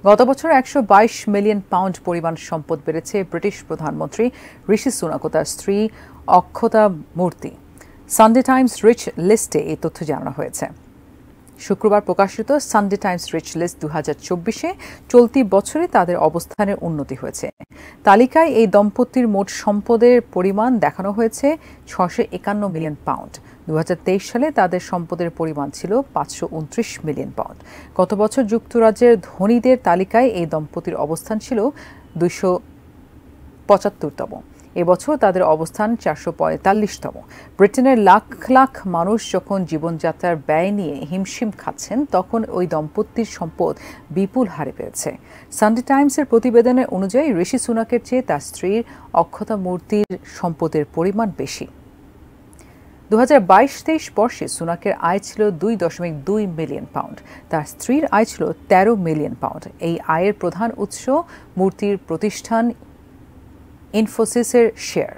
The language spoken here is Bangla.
গত বছর ১২২ মিলিয়ন পাউন্ড পরিমাণ সম্পদ বেড়েছে ব্রিটিশ প্রধানমন্ত্রী ঋষি সুনাক ও তার স্ত্রী অক্ষতা মূর্তি। সানডে টাইমস রিচ লিস্টে এই তথ্য জানানো হয়েছে। শুক্রবার প্রকাশিত সানডে টাইমস রিচ লিস্ট ২০২৪-এ চলতি বছরে তাদের অবস্থানের উন্নতি হয়েছে। তালিকায় এই দম্পতির মোট সম্পদের পরিমাণ দেখানো হয়েছে ৬৫১ মিলিয়ন পাউন্ড। ২০২৩ সালে তাদের সম্পদের পরিমাণ ছিল ৫২৯ মিলিয়ন পাউন্ড। গত বছর যুক্তরাজ্যের ধনীদের তালিকায় এই দম্পতির অবস্থান ছিল ২৭৫তম। এবছর তাদের অবস্থান ৪৪৫তম। ব্রিটেনের লাখ লাখ মানুষ যখন জীবনযাত্রার ব্যয় নিয়ে হিমশিম খাচ্ছেন, তখন ওই দম্পতির সম্পদ বিপুল হারে বেড়েছে। সানডে টাইমসের প্রতিবেদনে অনুযায়ী ঋষি সুনাকের চেয়ে তার স্ত্রীর অক্ষতা মূর্তির সম্পদের পরিমাণ বেশি। ২০২২-২৩ বর্ষে সুনাকের আয় ছিল ২.২ মিলিয়ন পাউন্ড, তার স্ত্রীর আয় ছিল ১৩ মিলিয়ন পাউন্ড। এই আয়ের প্রধান উৎস মূর্তির প্রতিষ্ঠান ইনফোসিসের শেয়ার।